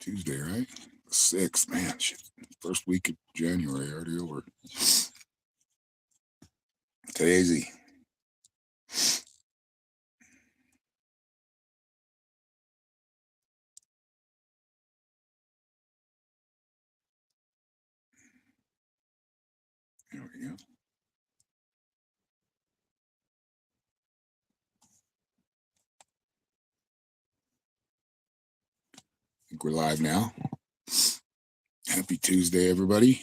Tuesday, right? 6th, man. Shit. First week of January already over. Crazy. There we go. I think we're live now. Happy Tuesday, everybody.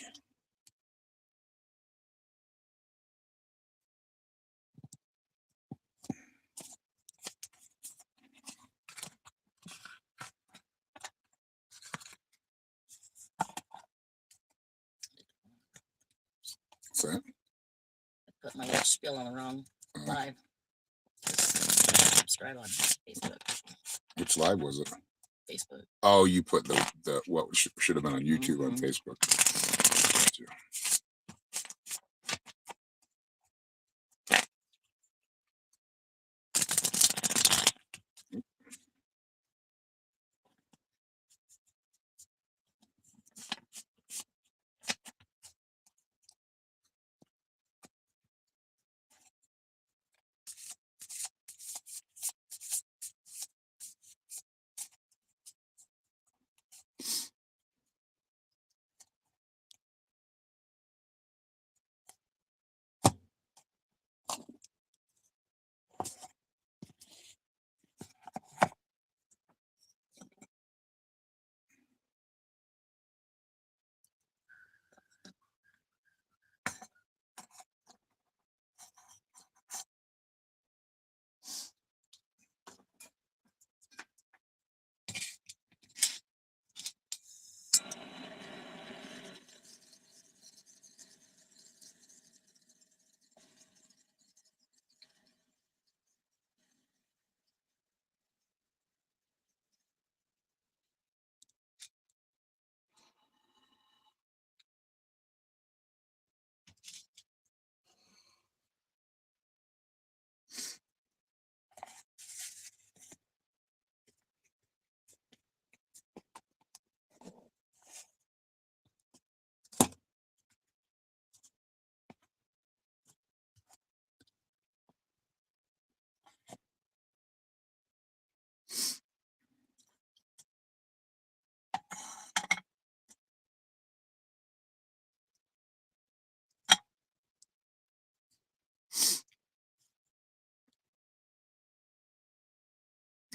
What's that? I put my little spiel on the wrong live. Subscribe on Facebook. Which live was it? Facebook. Oh, you put the what should have been on YouTube on Facebook.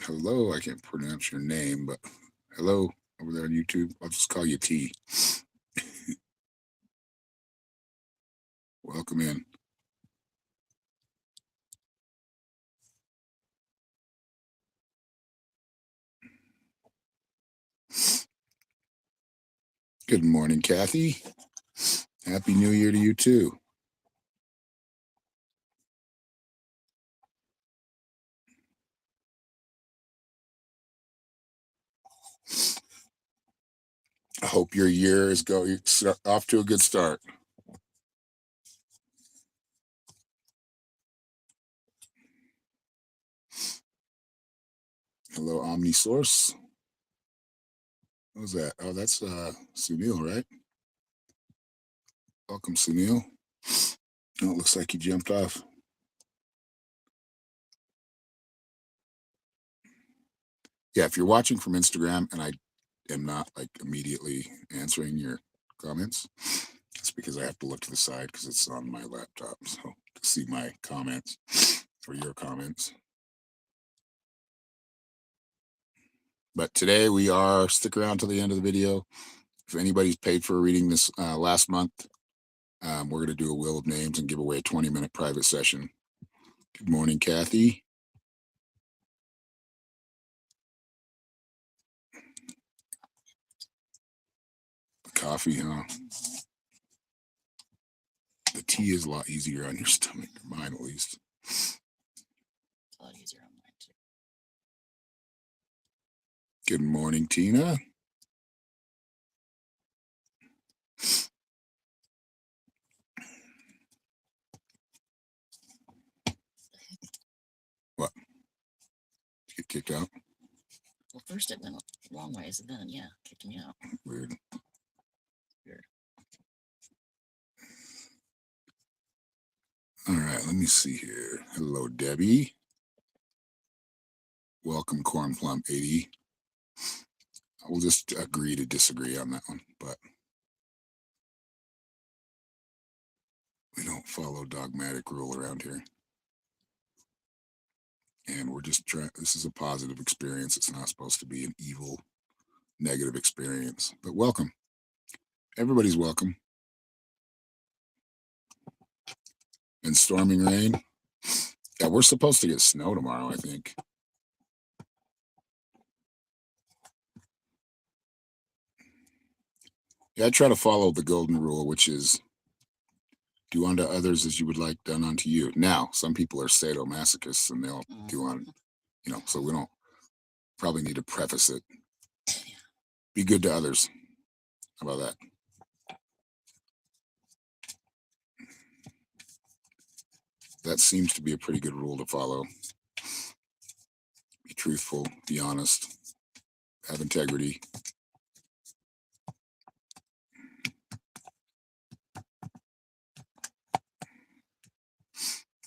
Hello, I can't pronounce your name, but hello over there on YouTube. I'll just call you T. Welcome in. Good morning, Kathy. Happy New Year to you too. I hope your year is going off to a good start. Hello, OmniSource. What was that? Oh, that's Sunil, right? Welcome, Sunil. Oh, it looks like he jumped off. Yeah, if you're watching from Instagram and I am not like immediately answering your comments, it's because I have to look to the side because it's on my laptop. So to see my comments or your comments. But today we are, stick around till the end of the video. If anybody's paid for reading this last month, we're going to do a wheel of names and give away a 20-minute private session. Good morning, Kathy. Coffee, huh? The tea is a lot easier on your stomach, or mine at least. It's a lot easier on mine too. Good morning, Tina. What? Get kicked out? Well, first it went long ways, and then yeah, kicking you out. Weird. Weird. All right, let me see here. Hello, Debbie. Welcome, Corn Plum 80. We'll just agree to disagree on that one, but we don't follow dogmatic rule around here. And we're just trying, this is a positive experience. It's not supposed to be an evil, negative experience, but welcome. Everybody's welcome. And storming rain. Yeah, we're supposed to get snow tomorrow, I think. Yeah, I try to follow the golden rule, which is do unto others as you would like done unto you. Now, some people are sadomasochists and they'll do on, so we don't probably need to preface it. Be good to others. How about that? That seems to be a pretty good rule to follow. Be truthful, be honest, have integrity.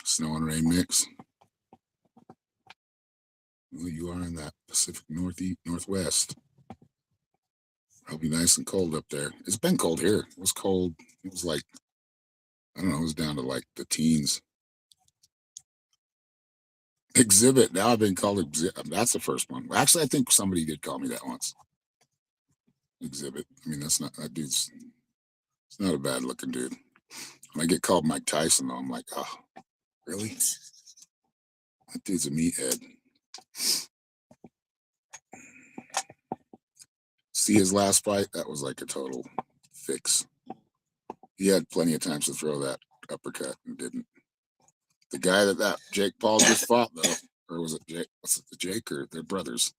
Snow and rain mix. Well, you are in that Pacific Northwest. It'll be nice and cold up there. It's been cold here. It was cold. It was like, I don't know, it was down to like the teens. Exhibit. Now I've been called Exhibit. That's the first one. Actually, I think somebody did call me that once. Exhibit. I mean, that's not, that dude's, it's not a bad looking dude. When I get called Mike Tyson, though, I'm like, oh, really? That dude's a meathead. See his last fight? That was like a total fix. He had plenty of times to throw that uppercut and didn't. The guy that Jake Paul just fought, though, or was it Jake? Was it Jake or their brothers?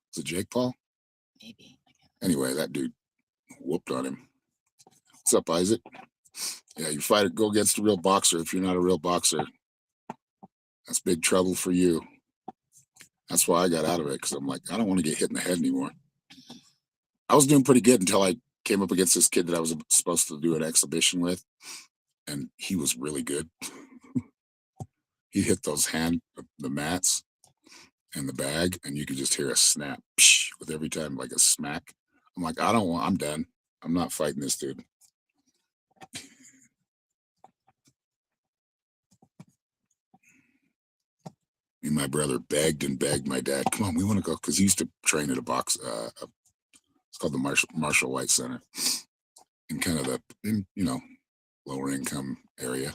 Was it Jake Paul? Maybe. Anyway, that dude whooped on him. What's up, Isaac? Yeah, you fight, go against a real boxer. If you're not a real boxer, that's big trouble for you. That's why I got out of it, because I'm like, I don't want to get hit in the head anymore. I was doing pretty good until I came up against this kid that I was supposed to do an exhibition with, and he was really good. He hit those the mats and the bag, and you could just hear a snap with every time, like a smack. I'm like, I'm done. I'm not fighting this dude. Me and my brother begged and begged my dad, come on, we want to go, because he used to train at a box. It's called the Marshall White Center, in kind of lower income area,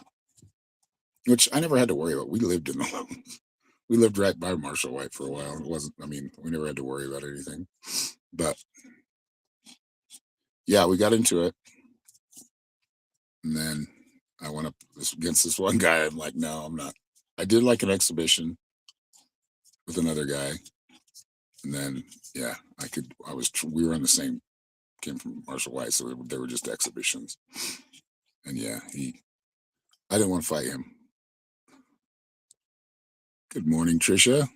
which I never had to worry about. We lived we lived right by Marshall White for a while. It wasn't, I mean, we never had to worry about anything. But yeah, we got into it. And then I went up against this one guy. I'm like, no, I'm not. I did like an exhibition with another guy. And then, yeah, we were on the same, came from Marshall White. So they were just exhibitions. And yeah, I didn't want to fight him. Good morning, Trisha.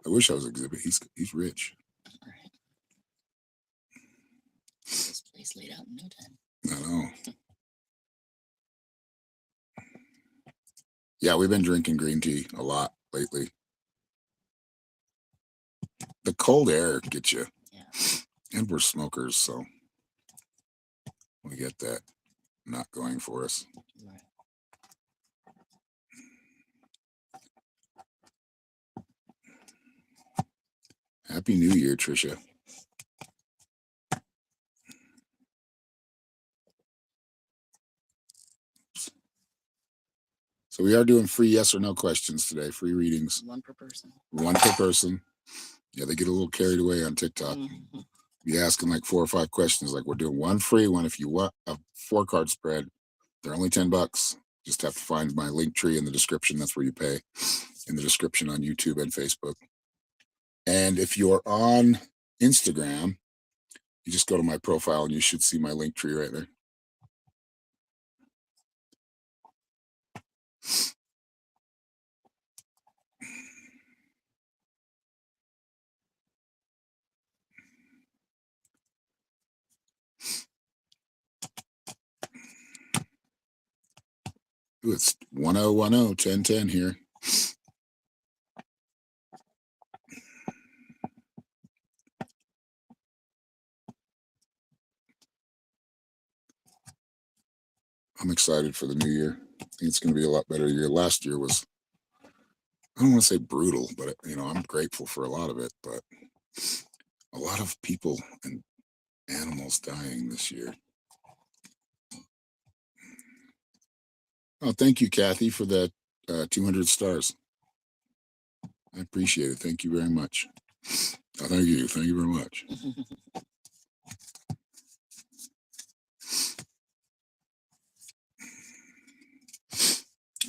I wish I was Exhibit. He's rich. All right. This place laid out in no time. I know. Yeah, we've been drinking green tea a lot lately. The cold air gets you. Yeah. And we're smokers, so we get that not going for us. Right. Happy New Year, Trisha. So we are doing free yes or no questions today, free readings. One per person. One per person. Yeah, they get a little carried away on TikTok. Mm-hmm. Be asking like 4 or 5 questions. Like, we're doing one free one. If you want a 4-card spread, they're only $10. Just have to find my link tree in the description. That's where you pay, in the description on YouTube and Facebook. And if you're on Instagram, you just go to my profile and you should see my link tree right there. Ooh, it's 1010 here. I'm excited for the new year. I think it's going to be a lot better year. Last year was, I don't want to say brutal, but I'm grateful for a lot of it. But a lot of people and animals dying this year. Oh, thank you, Kathy, for that 200 stars. I appreciate it. Thank you very much. Oh, thank you. Thank you very much.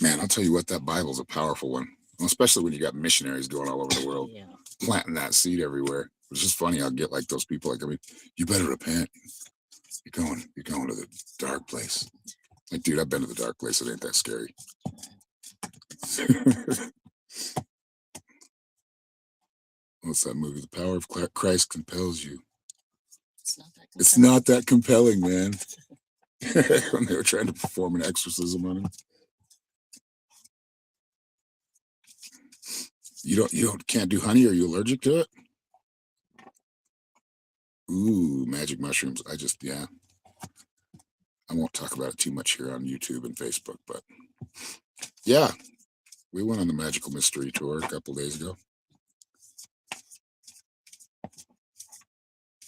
Man, I'll tell you what, that Bible's a powerful one, especially when you got missionaries going all over the world, Yeah. planting that seed everywhere. It's just funny. I'll get like those people like, you better repent. You're going to the dark place. Like, dude, I've been to the dark place. It ain't that scary. What's that movie? The Power of Christ Compels You. It's not that compelling. It's not that compelling, man. When they were trying to perform an exorcism on him. You can't do honey. Are you allergic to it? Ooh, magic mushrooms. I won't talk about it too much here on YouTube and Facebook, but yeah, we went on the Magical Mystery Tour a couple days ago.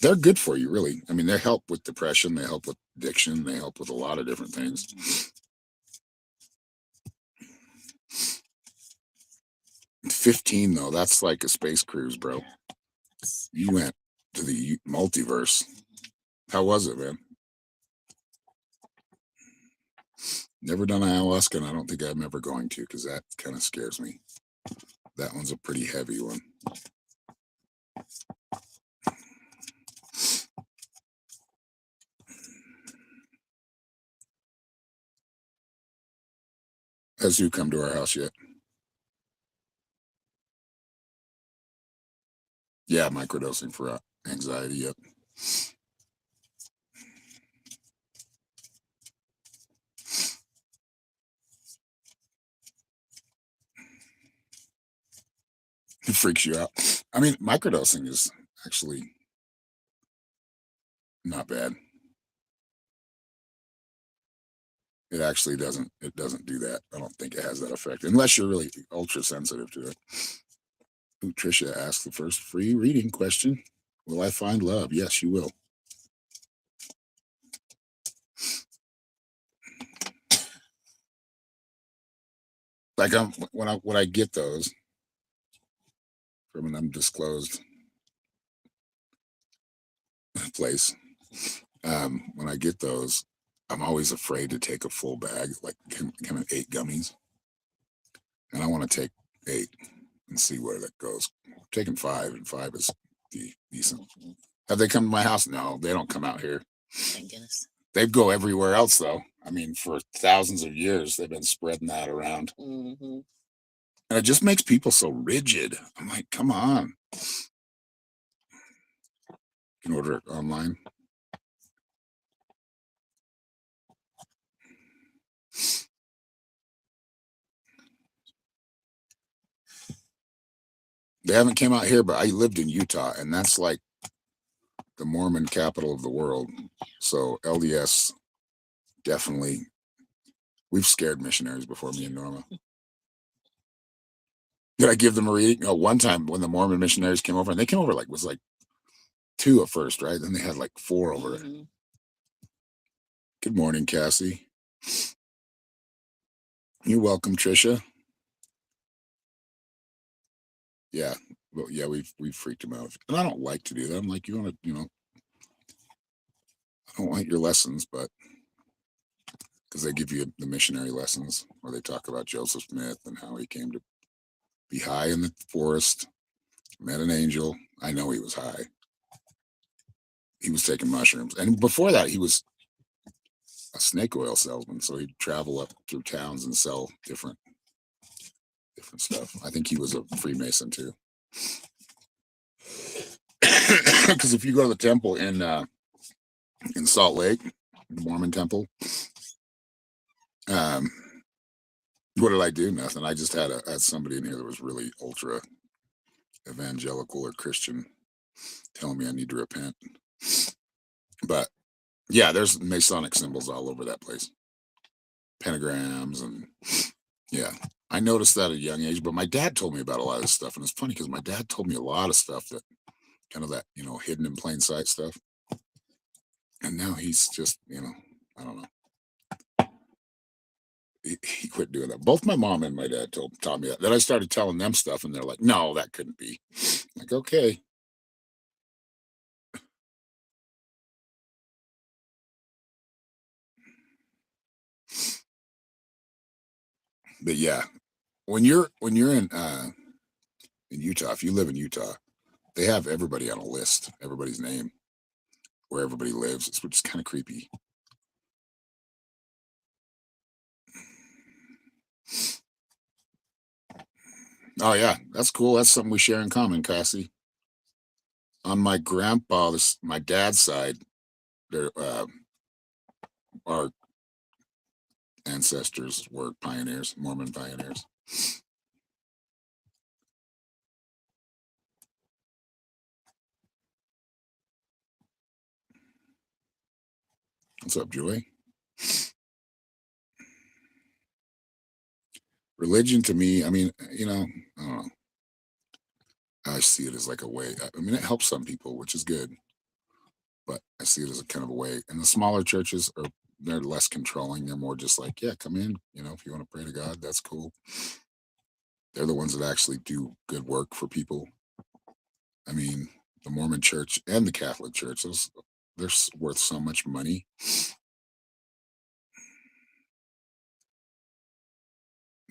They're good for you, really. I mean, they help with depression, they help with addiction, they help with a lot of different things. 15 though, that's like a space cruise, bro. You went to the multiverse. How was it, man? Never done ayahuasca, and I don't think I'm ever going to, because that kind of scares me. That one's a pretty heavy one. Has you come to our house yet? Yeah, microdosing for anxiety. Yep. It freaks you out. I mean, microdosing is actually not bad. It actually doesn't. It doesn't do that. I don't think it has that effect, unless you're really ultra sensitive to it. Ooh, Trisha asked the first free reading question. Will I find love? Yes, you will. Like when I get those from an undisclosed place, when I get those, I'm always afraid to take a full bag, like kind of 8 gummies, and I want to take 8 and see where that goes. I'm taking 5, and 5 is decent. Have they come to my house? No, they don't come out here. Thank goodness. They go everywhere else, though. I mean, for thousands of years, they've been spreading that around. Mm-hmm. And it just makes people so rigid. I'm like, come on. You can order it online. They haven't came out here, but I lived in Utah, and that's like the Mormon capital of the world. So LDS, definitely. We've scared missionaries before, me and Norma. Did I give them a reading? No, one time when the Mormon missionaries came over, and they came over was like 2 at first, right? Then they had like 4 over. Mm-hmm. Good morning, Cassie. You're welcome, Trisha. Yeah, well, yeah, we've freaked them out, and I don't like to do that. I'm like, you want to, I don't want your lessons, but because they give you the missionary lessons where they talk about Joseph Smith and how he came to be high in the forest, met an angel. I know he was high. He was taking mushrooms, and before that, he was a snake oil salesman. So he'd travel up through towns and sell different stuff. I think he was a Freemason too. Because if you go to the temple in Salt Lake, the Mormon temple, What did I do? Nothing. I just had somebody in here that was really ultra evangelical or Christian telling me I need to repent. But yeah, there's Masonic symbols all over that place. Pentagrams and yeah. I noticed that at a young age, but my dad told me about a lot of this stuff. And it's funny because my dad told me a lot of stuff that kind of that, hidden in plain sight stuff. And now he's just, I don't know. He quit doing that. Both my mom and my dad taught me that. Then I started telling them stuff, and they're like, "No, that couldn't be." Like, okay, but yeah, when you're in Utah, if you live in Utah, they have everybody on a list, everybody's name, where everybody lives. It's which is kind of creepy. Oh yeah, that's cool. That's something we share in common, Cassie. On my dad's side, there our ancestors were pioneers, Mormon pioneers. What's up, Joy? Religion to me, I mean, I don't know. I see it as like a way. I mean, it helps some people, which is good, but I see it as a kind of a way. And the smaller churches are they're less controlling. They're more just like, yeah, come in. If you want to pray to God, that's cool. They're the ones that actually do good work for people. I mean, the Mormon Church and the Catholic Church, they're worth so much money.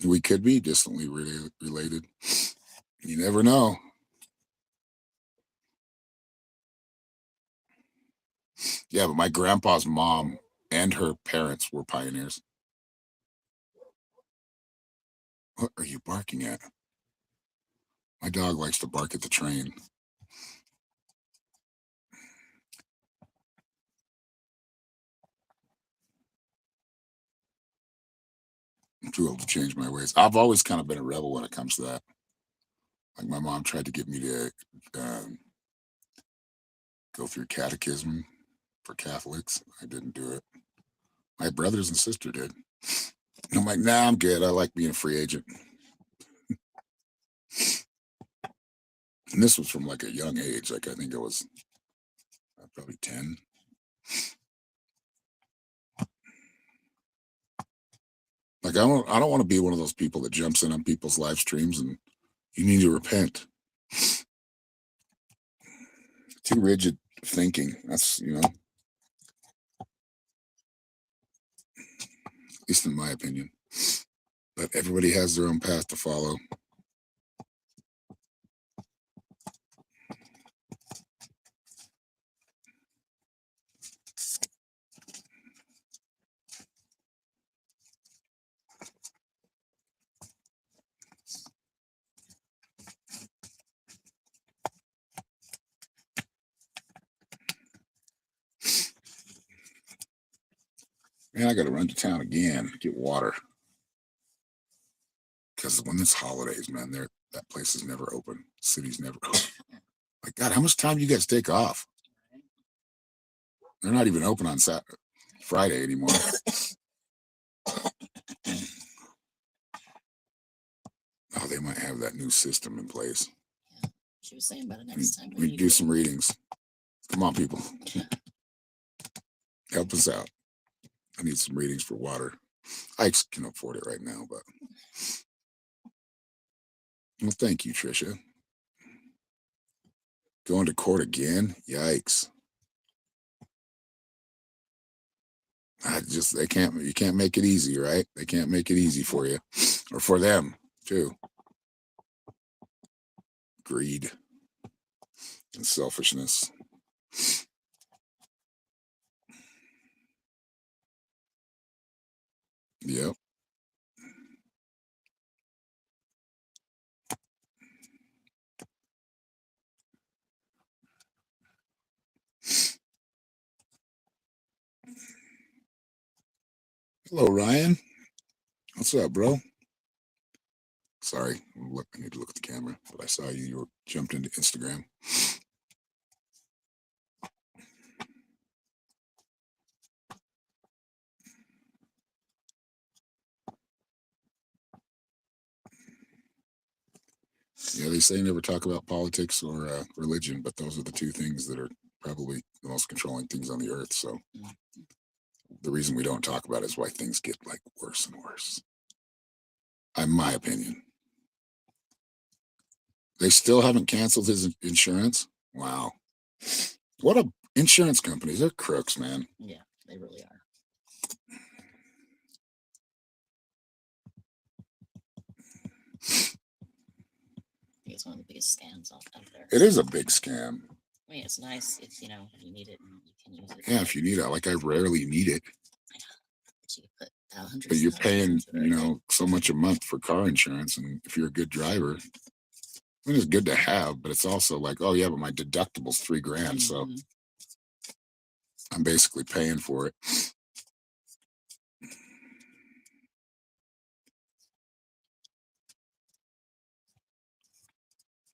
We could be distantly related. You never know. Yeah, but my grandpa's mom and her parents were pioneers. What are you barking at? My dog likes to bark at the train. I'm too old to change my ways. I've always kind of been a rebel when it comes to that. Like my mom tried to get me to um, go through catechism for Catholics. I didn't do it. My brothers and sister did. I'm like, nah, I'm good. I like being a free agent. And this was from like a young age. Like I think it was probably 10. Like I don't want to be one of those people that jumps in on people's live streams and you need to repent. Too rigid thinking. That's at least in my opinion. But everybody has their own path to follow. Man, I got to run to town again, get water. Because when it's holidays, man, that place is never open. City's never open. Like God, how much time do you guys take off? They're not even open on Friday anymore. Oh, they might have that new system in place. She was saying by the next time We do some readings. Come on, people. Help us out. I need some readings for water. I can afford it right now, but well, thank you, Trisha. Going to court again? Yikes. You can't make it easy, right? They can't make it easy for you or for them too. Greed and selfishness. Yep. Hello, Ryan. What's up, bro? Sorry, look, I need to look at the camera, but I saw you were jumped into Instagram. Yeah, they say never talk about politics or religion, but those are the two things that are probably the most controlling things on the earth. So the reason we don't talk about it is why things get like worse and worse. In my opinion. They still haven't canceled his insurance. Wow. What a insurance companies. They're crooks, man. Yeah, they really are. It's one of the biggest scams out there. It is a big scam. I mean, it's nice. It's, you know, you need it and you can use it. Yeah, if you need it, like I rarely need it. But you put hundreds. But you're of paying, dollars into it. you know, so much a month for car insurance, and if you're a good driver, I mean, it's good to have, but it's also like, oh yeah, but my deductible's $3,000, so Mhm. I'm basically paying for it.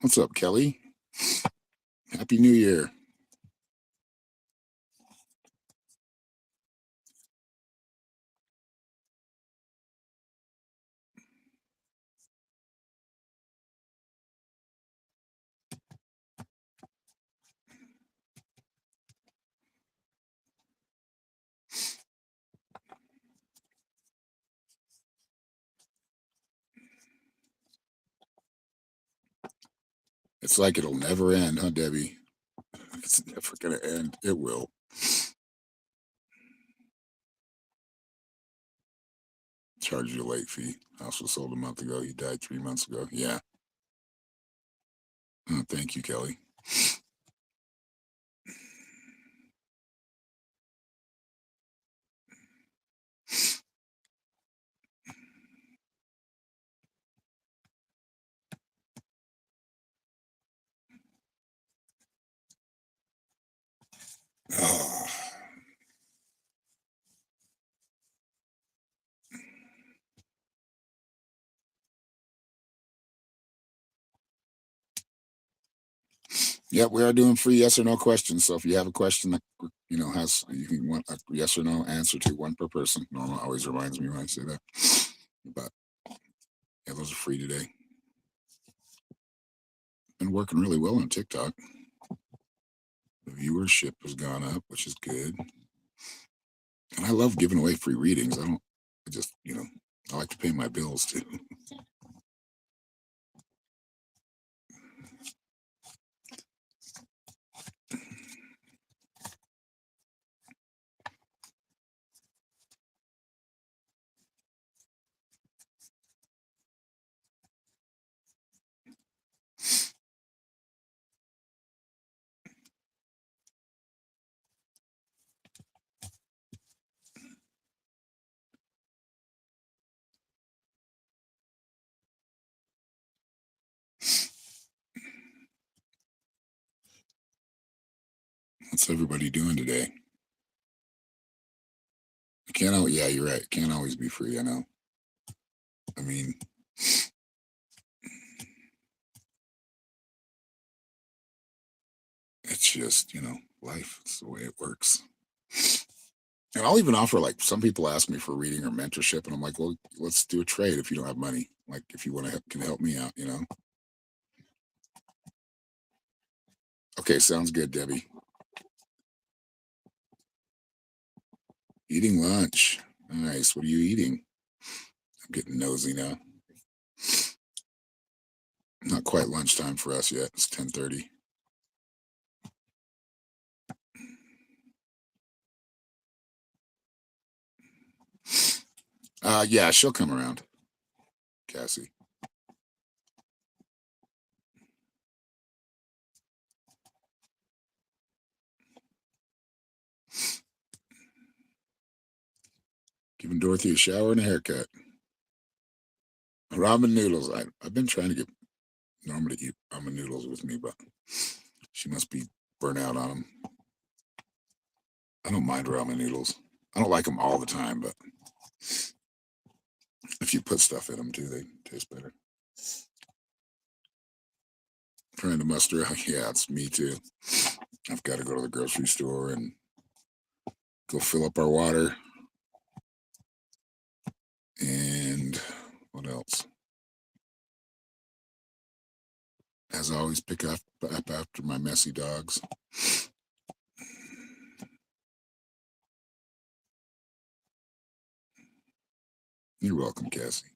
What's up, Kelly? Happy New Year. It's like it'll never end, huh, Debbie? It's never gonna end. It will. Charge you a late fee. House was sold a month ago. He died 3 months ago. Yeah. Oh, thank you, Kelly. Oh. Yep, we are doing free yes or no questions. So if you have a question that you know has you can want a yes or no answer to, one per person. Norma always reminds me when I say that. But yeah, those are free today. Been working really well on TikTok. The viewership has gone up, which is good. And I love giving away free readings. I just, you know, I like to pay my bills too. What's everybody doing today? It can't always, yeah, you're right. It can't always be free. I know. I mean, it's just, you know, life. It's the way it works. And I'll even offer, like, some people ask me for reading or mentorship, and I'm like, well, let's do a trade if you don't have money. Like, if you want to can help me out, you know. Okay, sounds good, Debbie. Eating lunch. Nice. What are you eating? I'm getting nosy now. Not quite lunchtime for us yet. It's 10:30. Yeah, she'll come around. Cassie. Giving Dorothy a shower and a haircut. Ramen noodles. I've been trying to get Norma to eat ramen noodles with me, but she must be burnt out on them. I don't mind ramen noodles. I don't like them all the time, but if you put stuff in them too, they taste better. Trying to muster. Yeah, it's me too. I've got to go to the grocery store and go fill up our water. And what else? As always, pick up after my messy dogs. You're welcome, Cassie.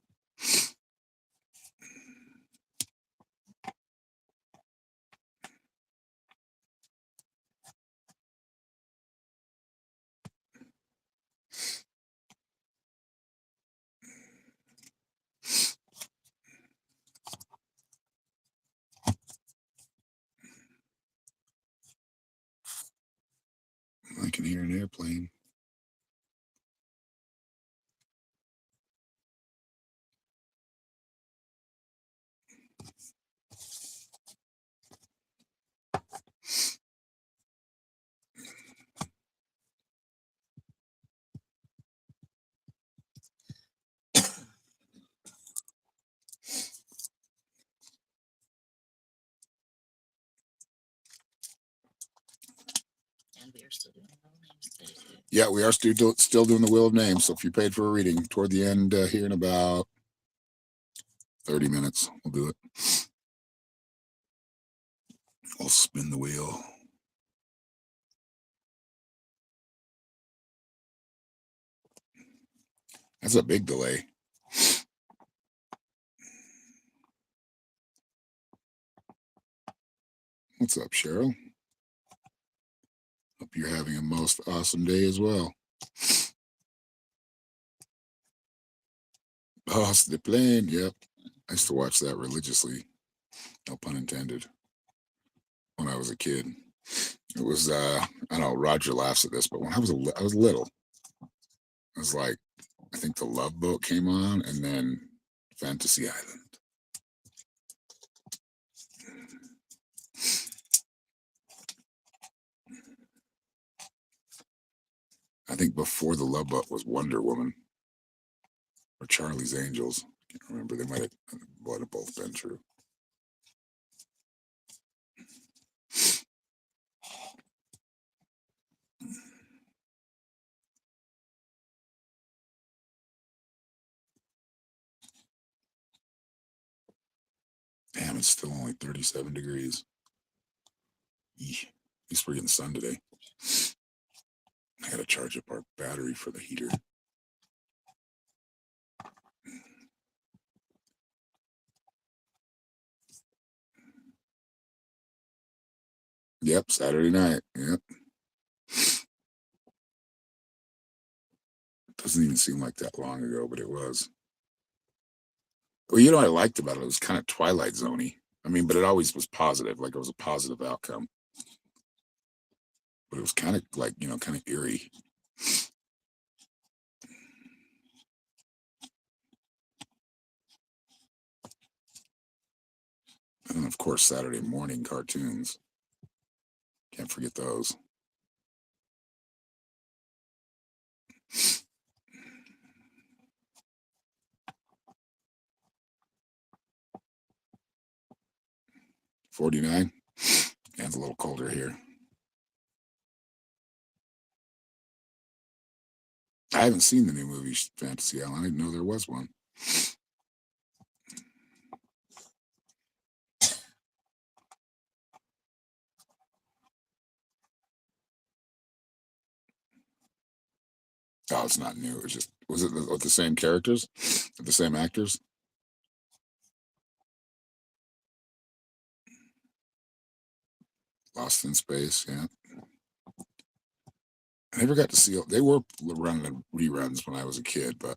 I can hear an airplane. And we are still doing our own names today too. Yeah, we are still doing the Wheel of Names. So if you paid for a reading toward the end here in about 30 minutes, we'll do it. I'll spin the wheel. That's a big delay. What's up, Cheryl? Hope you're having a most awesome day as well. Boss the plane. Yep. I used to watch that religiously. No pun intended. When I was a kid. It was I know Roger laughs at this, but when I was little, it was like I think the Love Boat came on and then Fantasy Island. I think before the Love Boat was Wonder Woman or Charlie's Angels. I can't remember. They might have both been true. Damn, it's still only 37 degrees. Eesh. At least we're getting sun today. I gotta charge up our battery for the heater. Yep, Saturday night. Yep. Doesn't even seem like that long ago, but it was. Well, you know what I liked about it? It was kind of Twilight Zoney. I mean, but it always was positive, like it was a positive outcome. But it was kind of like, kind of eerie. And then, of course, Saturday morning cartoons. Can't forget those. $49. Yeah, it's a little colder here. I haven't seen the new movie Fantasy Island. I didn't know there was one. Oh, it's not new. It's just was it with the same characters, with the same actors? Lost in Space. Yeah, I never got to see. They were running reruns when I was a kid, but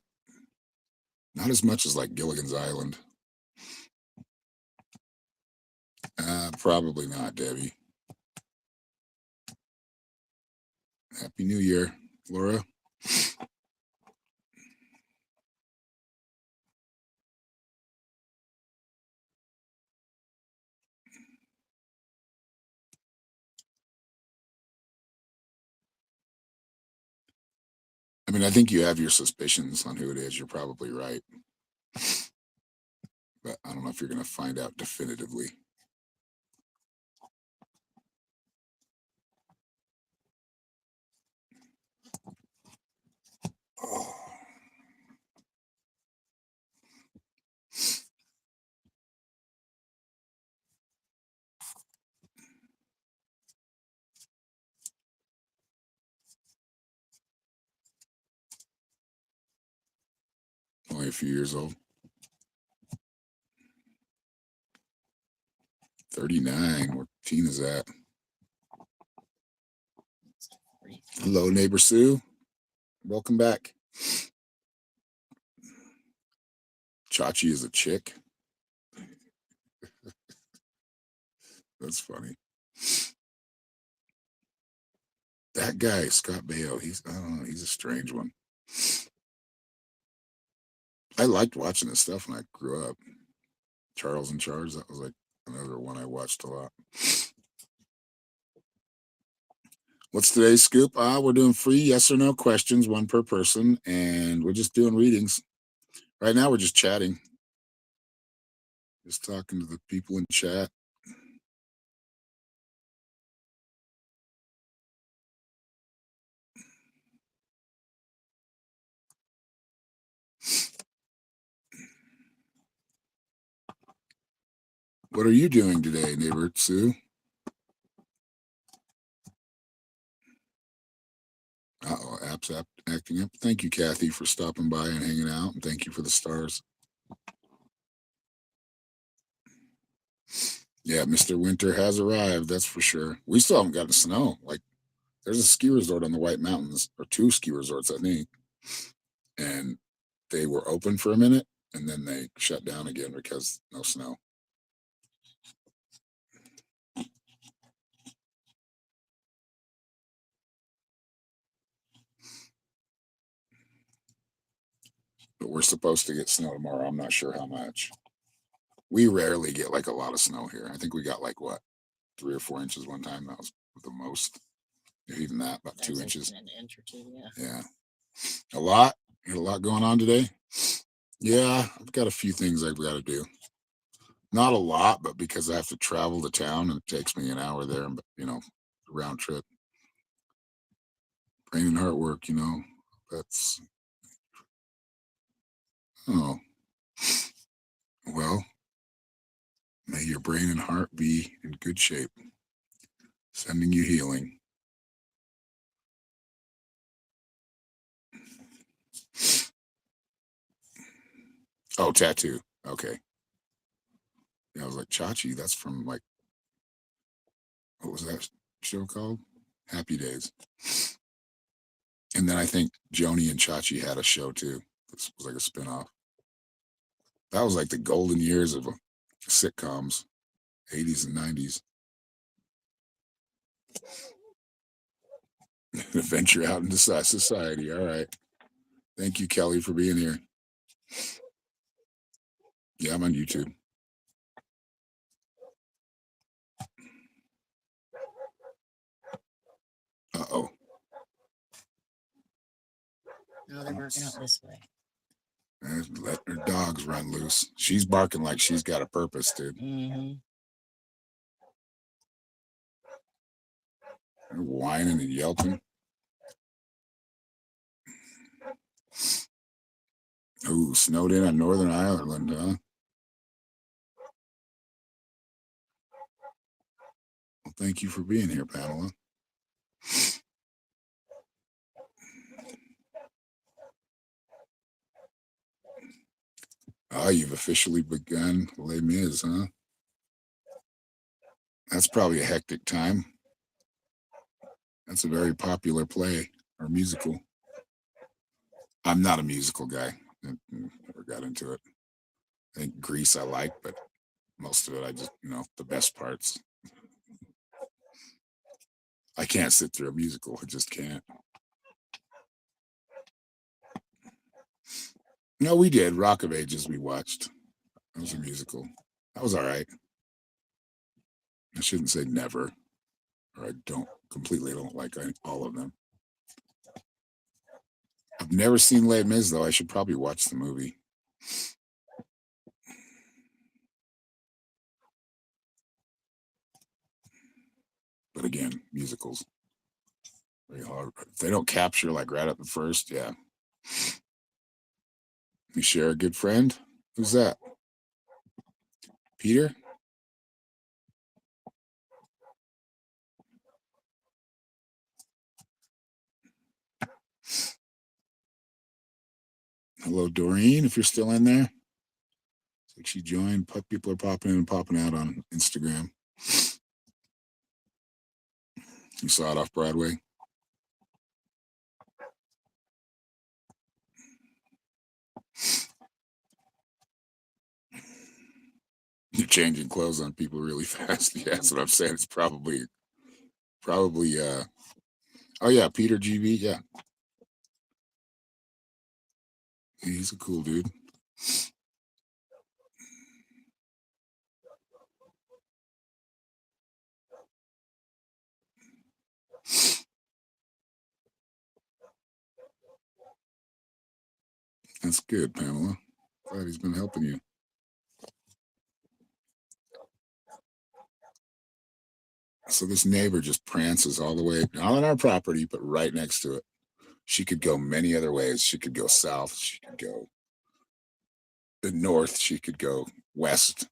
not as much as like Gilligan's Island. Probably not, Debbie. Happy New Year, Laura. I mean, I think you have your suspicions on who it is. You're probably right. but I don't know if you're going to find out definitively. Oh. Only a few years old. 39, where Tina's at. Hello, neighbor Sue. Welcome back. Chachi is a chick. That's funny. That guy, Scott Baio, I don't know, he's a strange one. I liked watching this stuff when I grew up. Charles in Charge, that was like another one I watched a lot. What's today's scoop? We're doing free yes or no questions, one per person, and we're just doing readings. Right now, we're just chatting, just talking to the people in chat. What are you doing today, neighbor Sue? App's acting up. Thank you, Kathy, for stopping by and hanging out, and thank you for the stars. Yeah, Mr. Winter has arrived, that's for sure. We still haven't gotten snow. Like, there's a ski resort on the White Mountains, or 2 ski resorts, I think, and they were open for a minute, and then they shut down again because no snow. But we're supposed to get snow tomorrow. I'm not sure how much. We rarely get like a lot of snow here. I think we got like what, 3 or 4 inches one time. That was the most. Even that, about 2 inches. An inch or two, yeah. Yeah. A lot. Got a lot going on today. Yeah, I've got a few things I've got to do. Not a lot, but because I have to travel to town and it takes me an hour there, but round trip. Brain and heart work, that's well, may your brain and heart be in good shape. Sending you healing. Oh, tattoo. Okay. Yeah, I was like, Chachi, that's from like, what was that show called? Happy Days. And then I think Joni and Chachi had a show too. This was like a spinoff. That was like the golden years of sitcoms, 80s and 90s. Venture out into society. All right. Thank you, Kelly, for being here. Yeah, I'm on YouTube. Uh-oh. No, they're working out this way. Let her dogs run loose. She's barking like she's got a purpose, dude. Mm-hmm. They're whining and yelping. Ooh, snowed in on Northern Ireland, huh? Well, thank you for being here, Pamela. You've officially begun Les Mis, huh? That's probably a hectic time. That's a very popular play or musical. I'm not a musical guy. I never got into it. I think Grease I like, but most of it I just, the best parts. I can't sit through a musical. I just can't. No, we did. Rock of Ages we watched. That was a musical. That was all right. I shouldn't say never, or I don't like all of them. I've never seen Les Mis, though. I should probably watch the movie. But again, musicals very hard. If they don't capture like right up the first, yeah. You share a good friend. Who's that? Peter? Hello, Doreen, if you're still in there. Looks like she joined. People are popping in and popping out on Instagram. You saw it off Broadway. You're changing clothes on people really fast. Yeah, that's what I'm saying. It's probably oh yeah, Peter GB. Yeah. He's a cool dude. That's good, Pamela. Glad he's been helping you. So this neighbor just prances all the way, not on our property, but right next to it. She could go many other ways. She could go south. She could go the north. She could go west.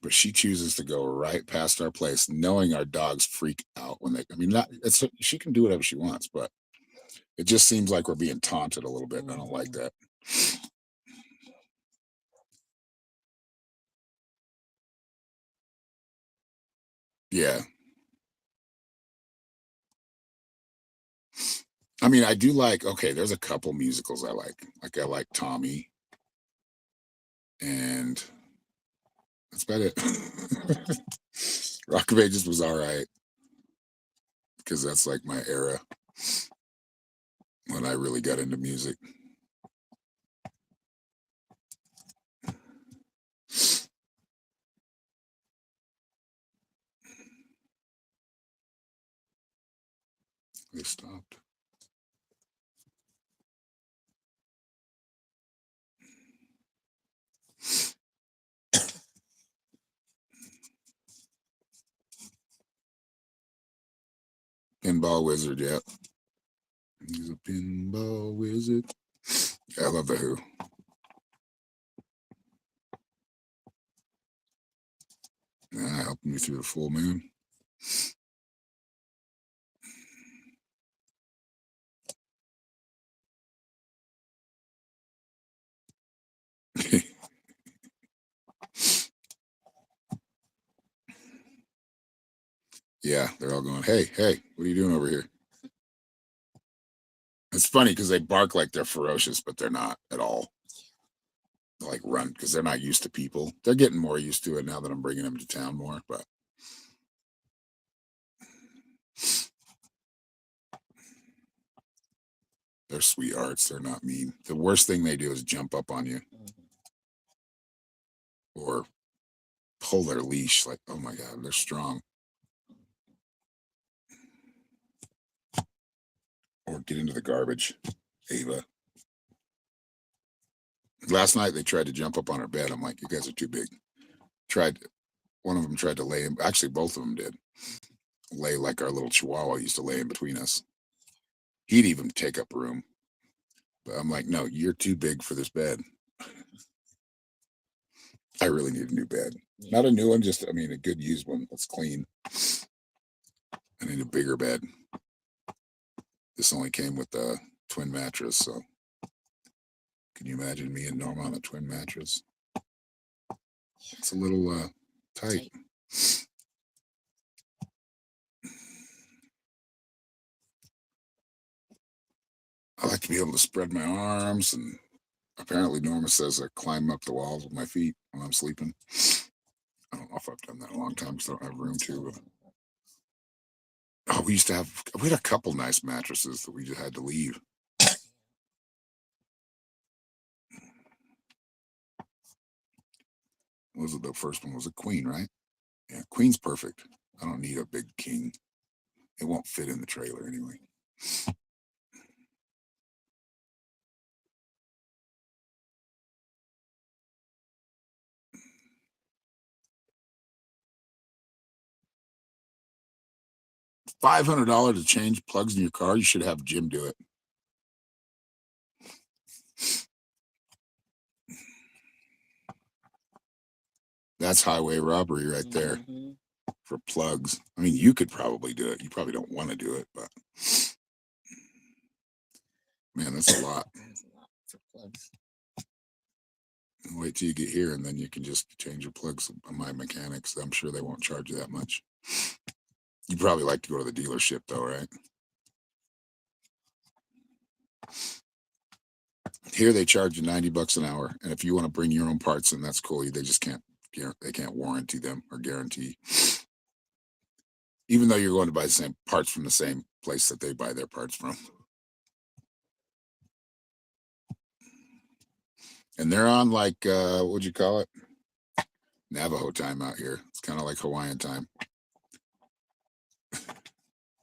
But she chooses to go right past our place, knowing our dogs freak out when they. I mean, not it's she can do whatever she wants, but it just seems like we're being taunted a little bit, and I don't like that. Yeah, I mean, I do like. Okay, there's a couple musicals I like. Like I like Tommy, and that's about it. Rock of Ages was all right because that's like my era when I really got into music. They stopped. Pinball Wizard, yep. He's a pinball wizard. Yeah, I love the Who. Yeah, helping me through the full moon. Yeah, they're all going, hey, hey, what are you doing over here? It's funny because they bark like they're ferocious, but they're not at all. They like run because they're not used to people. They're getting more used to it now that I'm bringing them to town more, but they're sweethearts. They're not mean. The worst thing they do is jump up on you or pull their leash. Like, oh my God, they're strong. Or get into the garbage. Ava. Last night they tried to jump up on her bed. I'm like, you guys are too big. Tried one of them tried to lay in, actually both of them did. Lay like our little chihuahua used to lay in between us. He'd even take up room. But I'm like, no, you're too big for this bed. I really need a new bed. Not a new one, just I mean a good used one that's clean. I need a bigger bed. This only came with a twin mattress, so can you imagine me and Norma on a twin mattress? It's a little tight. I like to be able to spread my arms, and apparently Norma says I climb up the walls with my feet when I'm sleeping. I don't know if I've done that in a long time because I don't have room to. Oh, we had a couple nice mattresses that we just had to leave. What was it the first one? Was a queen, right? Yeah, queen's perfect. I don't need a big king. It won't fit in the trailer anyway. $500 to change plugs in your car. You should have Jim do it. That's highway robbery right there Mhm. for plugs. I mean, you could probably do it. You probably don't want to do it, but man, that's a lot. That's a lot for plugs. Wait till you get here, and then you can just change your plugs on my mechanics. I'm sure they won't charge you that much. You probably like to go to the dealership, though, right? Here they charge you $90 an hour, and if you want to bring your own parts in, that's cool. They just can't. They can't warranty them or guarantee. Even though you're going to buy the same parts from the same place that they buy their parts from. And they're on like what'd you call it? Navajo time out here. It's kind of like Hawaiian time.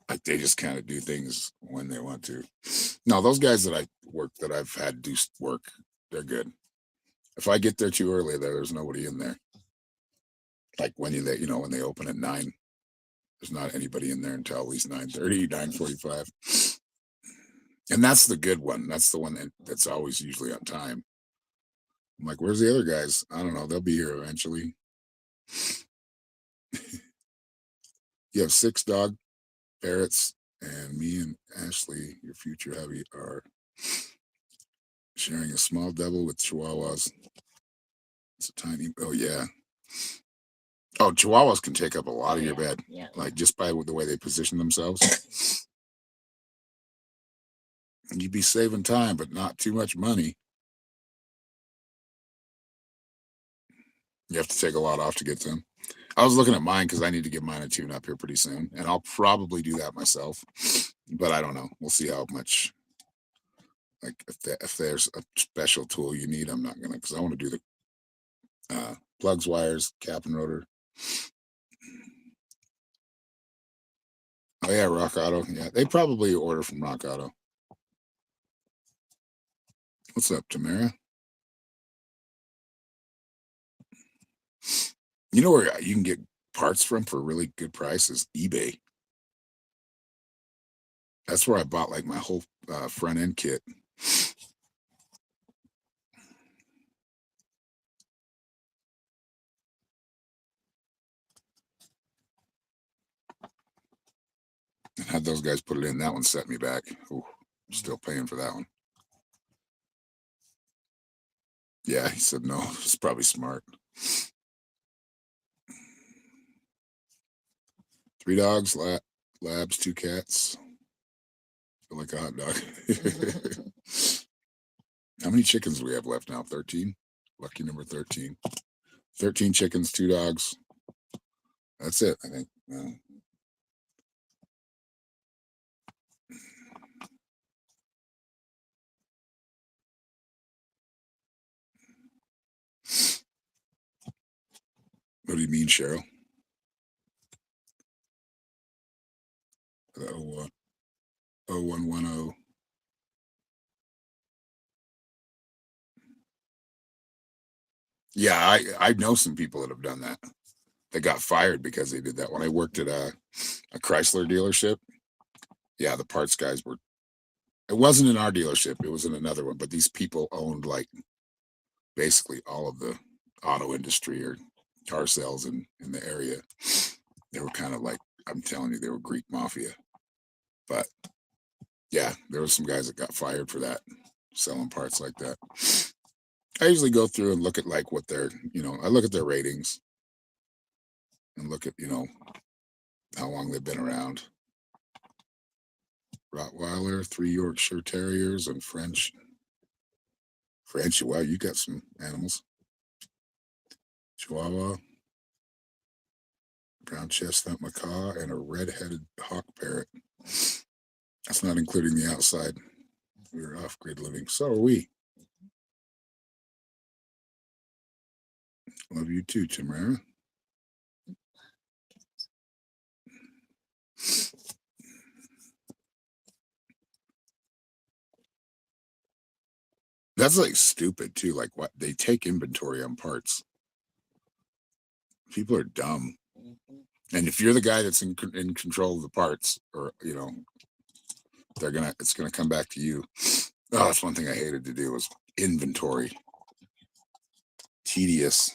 Like they just kind of do things when they want to. No, those guys that I've had do work, they're good. If I get there too early, there's nobody in there. Like when when they open at 9, there's not anybody in there until at least 9:30, 9:45. And that's the good one. That's the one that's always usually on time. I'm like, where's the other guys? I don't know. They'll be here eventually. You have 6 dog parrots, and me and Ashley, your future hubby, are sharing a small double with chihuahuas. It's a tiny. Oh yeah. Oh, chihuahuas can take up a lot of your bed, Yeah. like just by the way they position themselves. You'd be saving time, but not too much money. You have to take a lot off to get them. I was looking at mine because I need to get mine a tune up here pretty soon, and I'll probably do that myself. But I don't know. We'll see how much. Like if there's a special tool you need, I'm not gonna because I want to do the plugs, wires, cap, and rotor. Oh yeah, Rock Auto. Yeah, they probably order from Rock Auto. What's up, Tamara? You know where you can get parts from for really good prices? eBay. That's where I bought like my whole front end kit. And had those guys put it in. That one set me back. Ooh, still paying for that one. Yeah, he said no. It's probably smart. 3 dogs, labs, 2 cats. Feel like a hot dog. How many chickens do we have left now? 13. Lucky number 13. 13 chickens, 2 dogs. That's it, I think. What do you mean, Cheryl? The 0110. Yeah, I know some people that have done that. They got fired because they did that. When I worked at a Chrysler dealership, yeah, the parts guys were. It wasn't in our dealership; it was in another one. But these people owned like basically all of the auto industry or car sales in the area. They were kind of like, I'm telling you, they were Greek mafia. But yeah, there were some guys that got fired for that, selling parts like that. I usually go through and look at like what they're, I look at their ratings and look at, how long they've been around. Rottweiler, 3 Yorkshire Terriers, and French. Wow, you got some animals. Chihuahua, brown chestnut macaw, and a red-headed hawk parrot. That's not including the outside. We're off-grid living. So are we. Love you too, Tamara. That's like stupid too. Like what they take inventory on parts. People are dumb. Mhm. And if you're the guy that's in control of the parts, or it's gonna come back to you. Oh, that's one thing I hated to do was inventory. Tedious.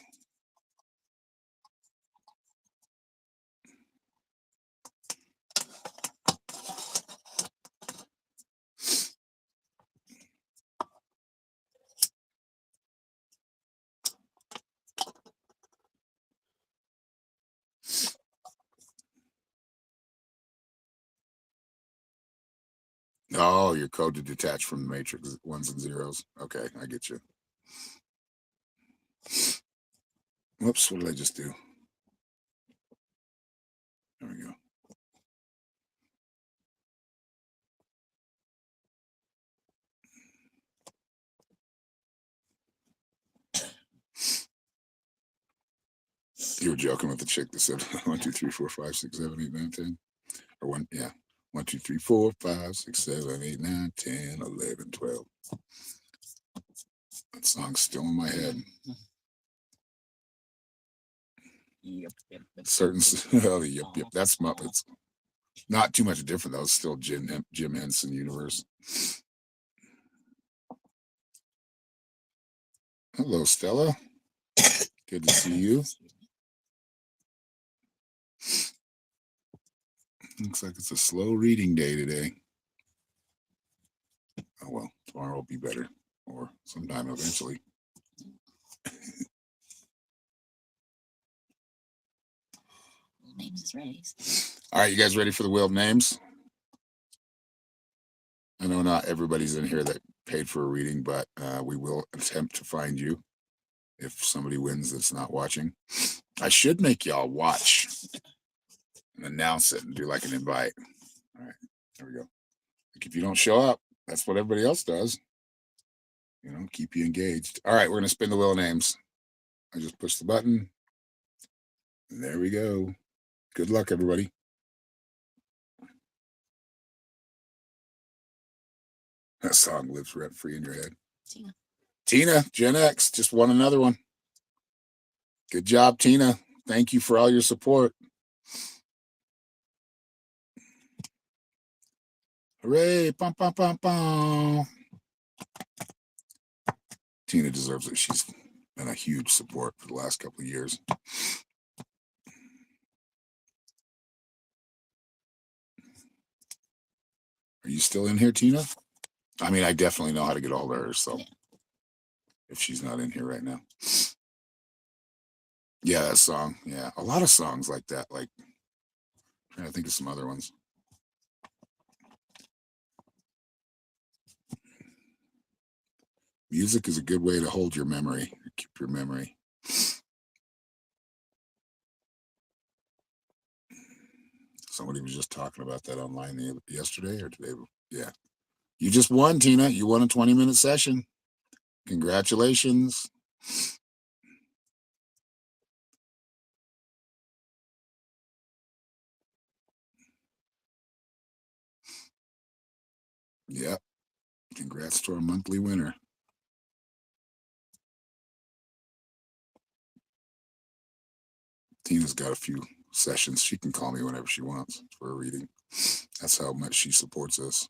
Oh, your code to detach from the matrix, ones and zeros. Okay, I get you. Whoops, what did I just do? There we go. You were joking with the chick that said 1, 2, 3, 4, 5, 6, 7, 8, 9, 10. Or 1, yeah. 1, 2, 3, 4, 5, 6, 7, 8, 9, 10, 11, 12. That song's still in my head. Yep. Certain oh, yep. That's Muppets. Not too much different though. It's still Jim Henson universe. Hello, Stella. Good to see you. Looks like it's a slow reading day today. Oh well, tomorrow will be better, or sometime eventually. Names is ready. All right, you guys ready for the wheel of names? I know not everybody's in here that paid for a reading, but we will attempt to find you if somebody wins that's not watching. I should make y'all watch and announce it and do like an invite. All right, there we go. Like if you don't show up, that's what everybody else does. Keep you engaged. All right, we're going to spin the wheel of names. I just push the button. And there we go. Good luck, everybody. That song lives rent free in your head. Tina, Gen X, just won another one. Good job, Tina. Thank you for all your support. Hooray! Pum, pum, pum, pum. Tina deserves it. She's been a huge support for the last couple of years. Are you still in here, Tina? I mean, I definitely know how to get a hold of her, so if she's not in here right now. Yeah, that song. Yeah, a lot of songs like that. Like, I'm trying to think of some other ones. Music is a good way to hold your memory, keep your memory. Somebody was just talking about that online yesterday or today. Yeah. You just won, Tina. You won a 20-minute session. Congratulations. Yep. Congrats to our monthly winner. Tina's got a few sessions. She can call me whenever she wants for a reading. That's how much she supports us.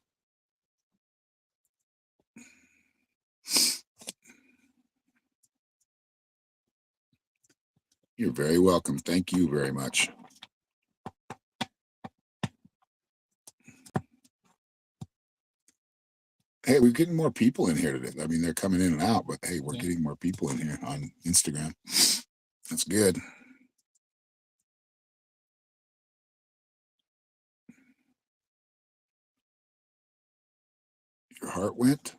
You're very welcome. Thank you very much. Hey, we're getting more people in here today. I mean, they're coming in and out, but hey, we're getting more people in here on Instagram. That's good. Your heart went.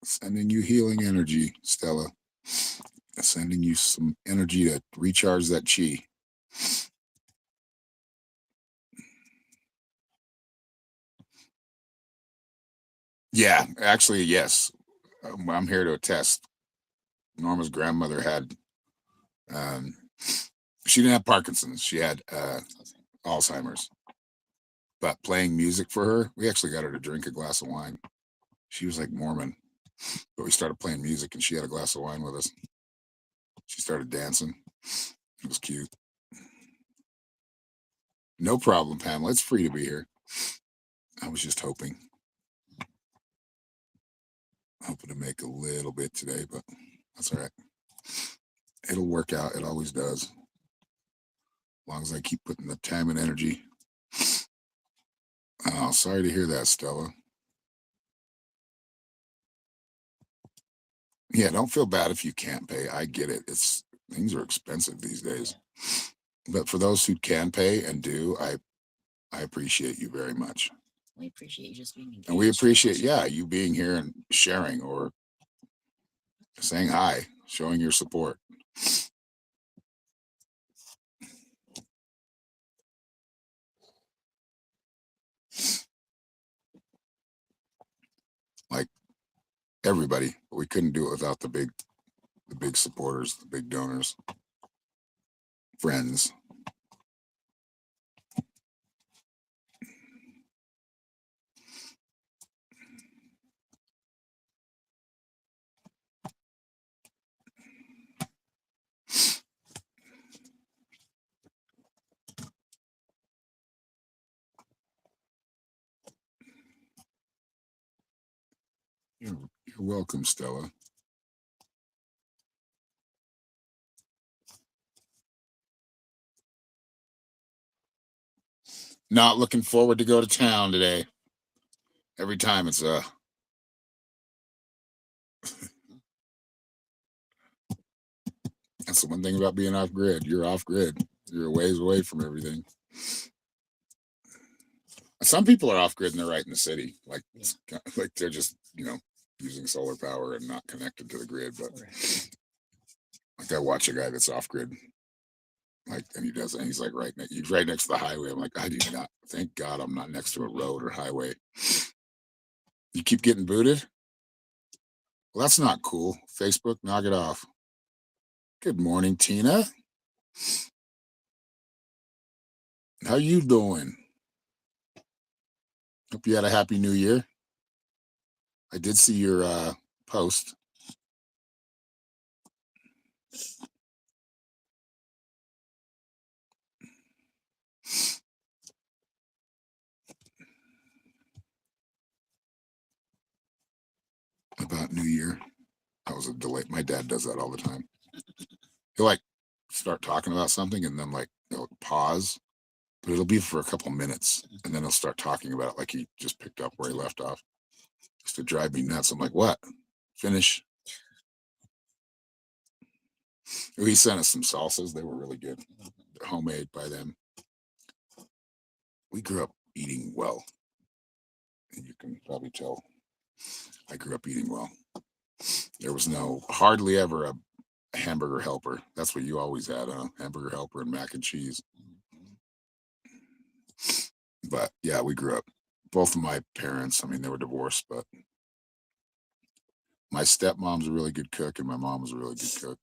Sending you healing energy, Stella. Sending you some energy to recharge that chi. Yeah, actually, yes. I'm here to attest. Norma's grandmother had, she didn't have Parkinson's. She had Alzheimer's. But playing music for her, we actually got her to drink a glass of wine. She was like Mormon, but we started playing music and she had a glass of wine with us. She started dancing. It was cute. No problem, Pamela. It's free to be here. I was just hoping to make a little bit today, but that's all right. It'll work out. It always does. As long as I keep putting the time and energy. Oh, sorry to hear that, Stella. Yeah, don't feel bad if you can't pay. I get it. Things are expensive these days. But for those who can pay and do, I appreciate you very much. We appreciate you just being engaged. And we with appreciate, us. yeah, you being here and sharing or saying hi, showing your support. Like everybody, we couldn't do it without the big supporters, the big donors, friends. You're welcome, Stella. Not looking forward to go to town today. Every time it's that's the one thing about being off grid. You're off grid. You're a ways away from everything. Some people are off grid and they're right in the city. Like they're just, using solar power and not connected to the grid. But like I watch a guy that's off grid, and he does it, and he's like he's right next to the highway. I'm like, I do not, thank God I'm not next to a road or highway. You keep getting booted? Well, that's not cool. Facebook, knock it off. Good morning, Tina. How you doing? Hope you had a happy new year. I did see your post. About New Year. That was a delay. My dad does that all the time. He'll start talking about something and then he'll pause, but it'll be for a couple minutes, and then he'll start talking about it like he just picked up where he left off. Just to drive me nuts. I'm like, what? Finish. He sent us some salsas. They were really good. They're homemade by them. We grew up eating well, and you can probably tell I grew up eating well. There was hardly ever a hamburger helper. That's what you always had, hamburger helper and mac and cheese. But yeah, we grew up. Both of my parents, they were divorced, but my stepmom's a really good cook and my mom was a really good cook.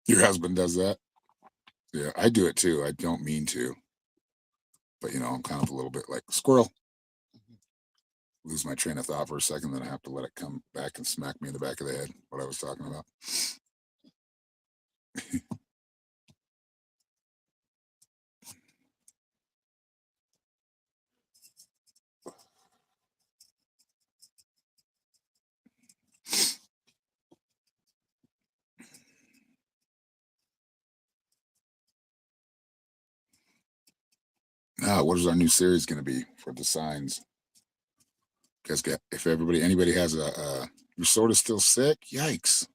Your husband does that? Yeah, I do it too. I don't mean to. But I'm kind of a little bit like squirrel. Lose my train of thought for a second, then I have to let it come back and smack me in the back of the head, what I was talking about. What is our new series going to be for the signs? Because if anybody has you're sort of still sick, yikes.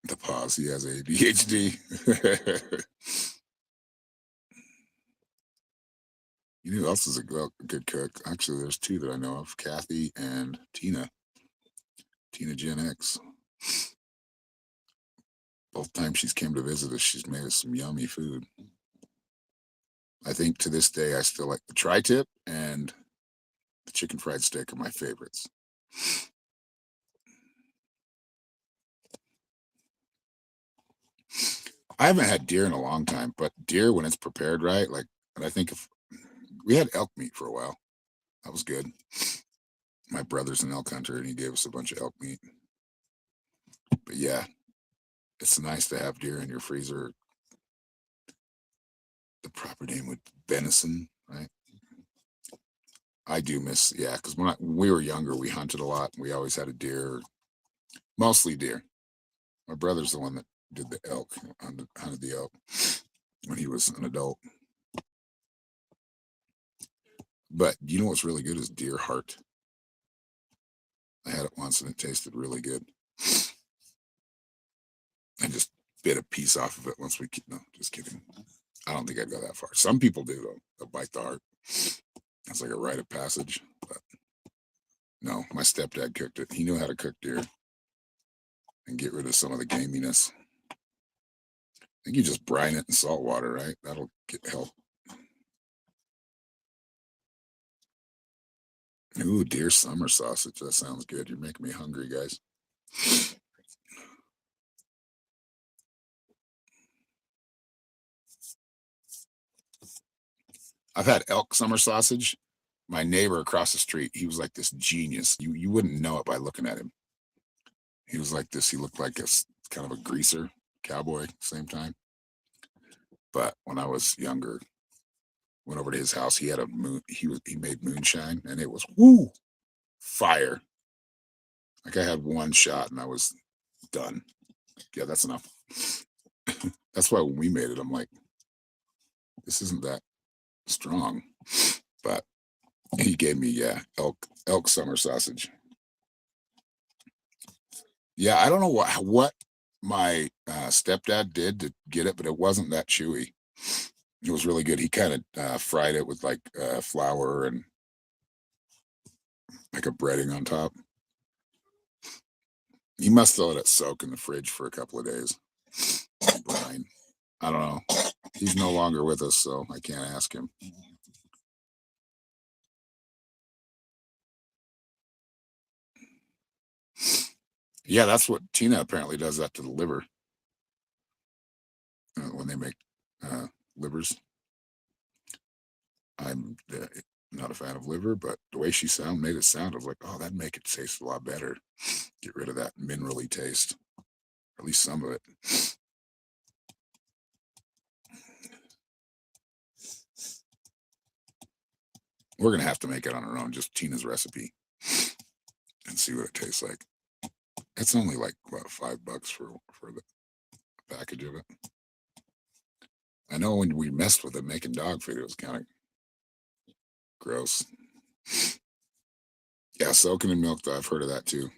The pause, he has ADHD. You know who else is a good cook? Actually, there's two that I know of, Kathy and Tina. Tina Gen X. Both times she's came to visit us, she's made us some yummy food. I think to this day, I still like the tri-tip and the chicken fried steak are my favorites. I haven't had deer in a long time, but deer, when it's prepared right, and I think if we had elk meat for a while, That was good. My brother's an elk hunter and he gave us a bunch of elk meat. But yeah, it's nice to have deer in your freezer. The proper name would venison, right? I do miss, yeah, because when we were younger, we hunted a lot. We always had a deer, mostly deer. My brother's the one that did the elk, hunted the elk when he was an adult. But you know what's really good is deer heart. I had it once and it tasted really good. I just bit a piece off of it once we, no, just kidding. I don't think I'd go that far. Some people do though. They'll bite the heart. That's like a rite of passage. But no, my stepdad cooked it. He knew how to cook deer and get rid of some of the gaminess. I think you just brine it in salt water, right? That'll help. Ooh, deer summer sausage. That sounds good. You're making me hungry, guys. I've had elk summer sausage. My neighbor across the street, he was like this genius. You wouldn't know it by looking at him. He was like this. He looked like a kind of a greaser cowboy, same time. But when I was younger, went over to his house. He had a moon. He made moonshine, and it was woo fire. Like I had one shot, and I was done. Yeah, that's enough. That's why when we made it, I'm like, this isn't that strong. But he gave me elk summer sausage. Yeah, I don't know what my stepdad did to get it, but it wasn't that chewy. It was really good. He kind of fried it with like flour and like a breading on top. He must have let it soak in the fridge for a couple of days. Brine. I don't know. He's no longer with us, so I can't ask him. Yeah, that's what Tina apparently does that to the liver when they make livers. I'm not a fan of liver, but the way she made it sound, I was like, oh, that'd make it taste a lot better. Get rid of that minerally taste, or at least some of it. We're gonna have to make it on our own, just Tina's recipe, and see what it tastes like. It's only like what, $5 for the package of it. I know when we messed with it making dog food, it was kind of gross. Yeah, soaking in milk though, I've heard of that too.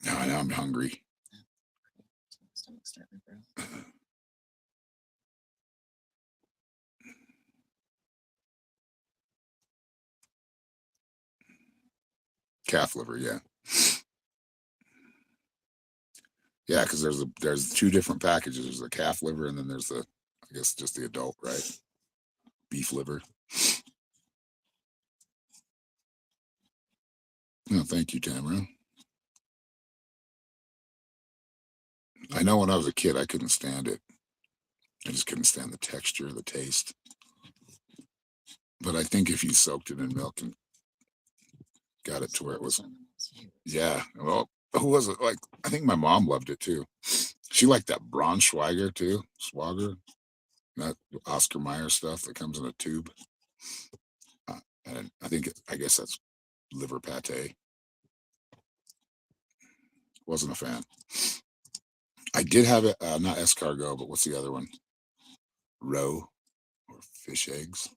Now I'm hungry. Stomach's starting to grow. Calf liver, yeah. Yeah, because there's two different packages. There's the calf liver, and then there's I guess just the adult, right? Beef liver. No, thank you, Tamara. I know when I was a kid, I couldn't stand it. I just couldn't stand the texture, the taste. But I think if you soaked it in milk and got it to where it was, yeah. Well, who was it? Like, I think my mom loved it too. She liked that Braunschweiger too, Swagger, that Oscar Mayer stuff that comes in a tube. And I guess that's liver pate. Wasn't a fan. I did have it, not escargot, but what's the other one? Roe or fish eggs.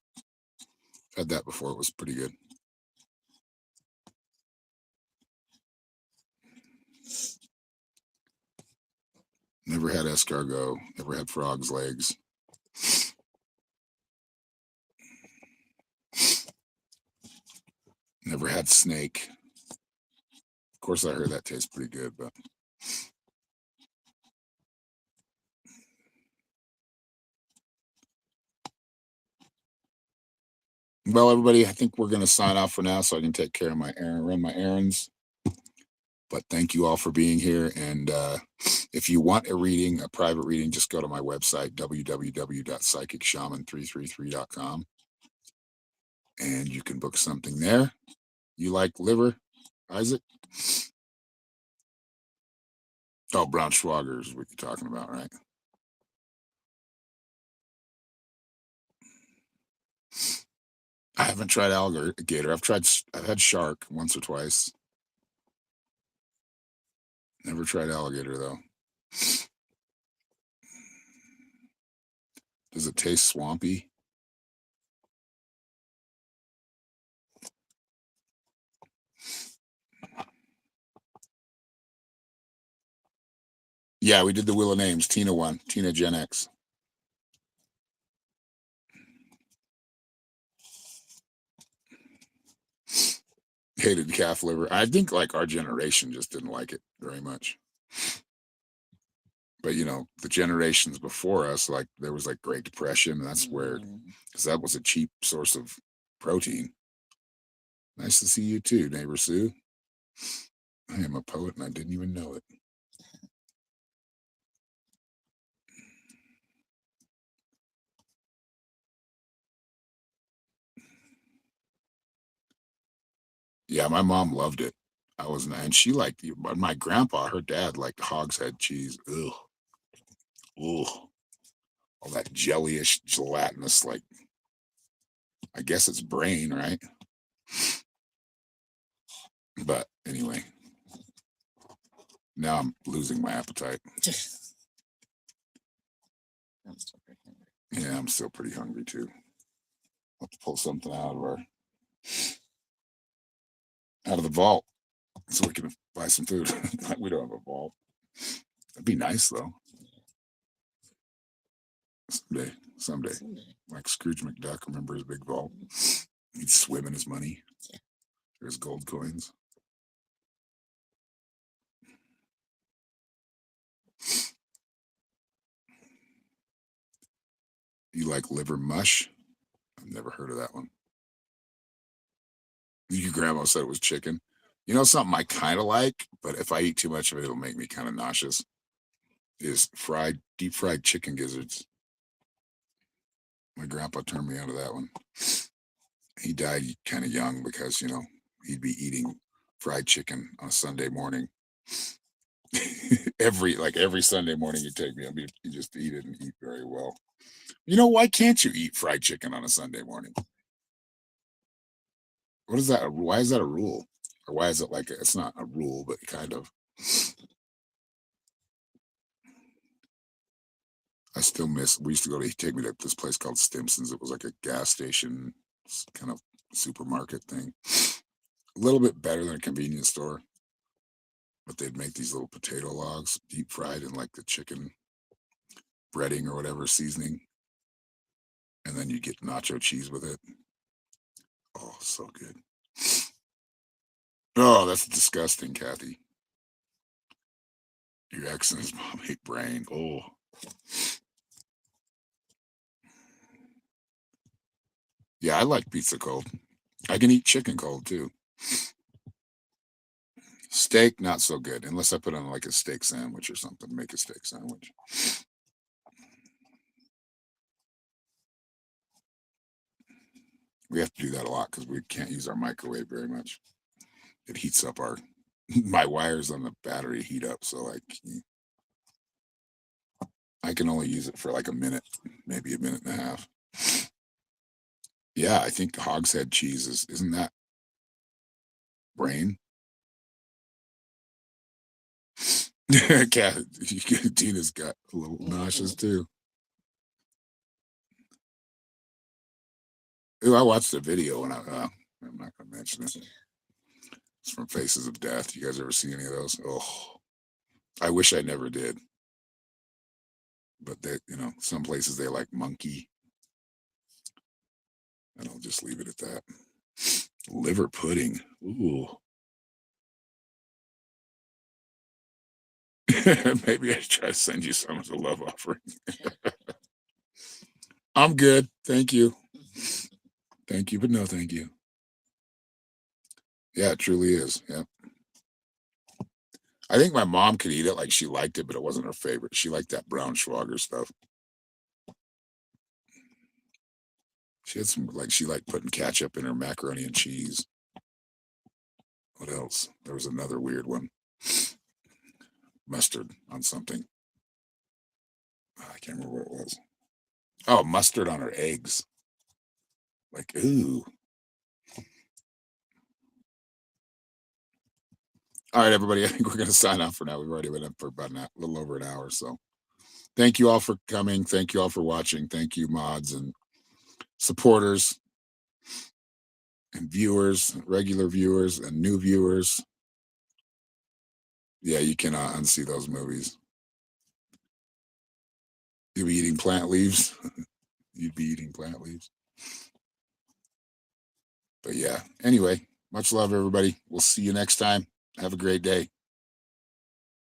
Had that before. It was pretty good. Never had escargot. Never had frog's legs. Never had snake. Of course, I heard that tastes pretty good, but well, everybody, I think we're going to sign off for now so I can take care of run my errands. But thank you all for being here. And if you want a private reading, just go to my website, www.psychicshaman333.com. and you can book something there. You like liver, Isaac? Oh, Braunschweiger is what you're talking about, right? I haven't tried alligator. I've had shark once or twice. Never tried alligator though. Does it taste swampy? Yeah, we did the Wheel of Names. Tina won. Tina Gen X. Hated calf liver. I think like our generation just didn't like it very much. But the generations before us, like there was like Great Depression, and that's where, because that was a cheap source of protein. Nice to see you too, neighbor Sue. I am a poet and I didn't even know it. Yeah, my mom loved it. And she liked my grandpa, her dad liked hog's head cheese. Ugh. Ugh. All that jellyish, gelatinous, like, I guess it's brain, right? But anyway, now I'm losing my appetite. I'm still pretty hungry. Yeah, I'm still pretty hungry too. I'll have to pull something out of the vault so we can buy some food. We don't have a vault. It'd be nice though. Someday. Like Scrooge McDuck, remember his big vault? He'd swim in his money. Yeah. There's gold coins. You like liver mush? I've never heard of that one. Your grandma said it was chicken. Something I kind of like, but if I eat too much of it, it'll make me kind of nauseous. Is deep fried chicken gizzards. My grandpa turned me out of that one. He died kind of young because he'd be eating fried chicken on a Sunday morning. every Sunday morning you take me, you just eat it and eat very well. Why can't you eat fried chicken on a Sunday morning? What is that? Why is that a rule? Or why is it like it's not a rule, but kind of? I still miss. We used to he'd take me to this place called Stimson's. It was like a gas station kind of supermarket thing. A little bit better than a convenience store, but they'd make these little potato logs, deep fried in like the chicken breading or whatever seasoning, and then you get nacho cheese with it. Oh, so good. Oh, that's disgusting, Kathy. Your ex and his mom ate brain. Oh. Yeah, I like pizza cold. I can eat chicken cold too. Steak, not so good, unless I put on like a steak sandwich or something. Make a steak sandwich. We have to do that a lot because we can't use our microwave very much. It heats up my wires on the battery heat up, so like I can only use it for like a minute, maybe a minute and a half. Yeah, I think hog's head cheese isn't that brain? Cat, Tina's got a little nauseous too. Ooh, I watched the video and I'm not gonna mention it. It's from Faces of Death. You guys ever see any of those? Oh, I wish I never did. But some places they like monkey. And I'll just leave it at that. Liver pudding. Ooh. Maybe I should try to send you some as a love offering. I'm good. Thank you. Thank you, but no thank you. Yeah, it truly is. Yeah. I think my mom could eat it, like she liked it, but it wasn't her favorite. She liked that Braunschweiger stuff. She had some she liked putting ketchup in her macaroni and cheese. What else? There was another weird one. Mustard on something. I can't remember what it was. Oh, mustard on her eggs. Like, ooh. All right, everybody. I think we're going to sign off for now. We've already been up for about a little over an hour. So thank you all for coming. Thank you all for watching. Thank you, mods and supporters and viewers, regular viewers and new viewers. Yeah, you cannot unsee those movies. You'll be eating plant leaves. You'd be eating plant leaves. But yeah, anyway, much love, everybody. We'll see you next time. Have a great day.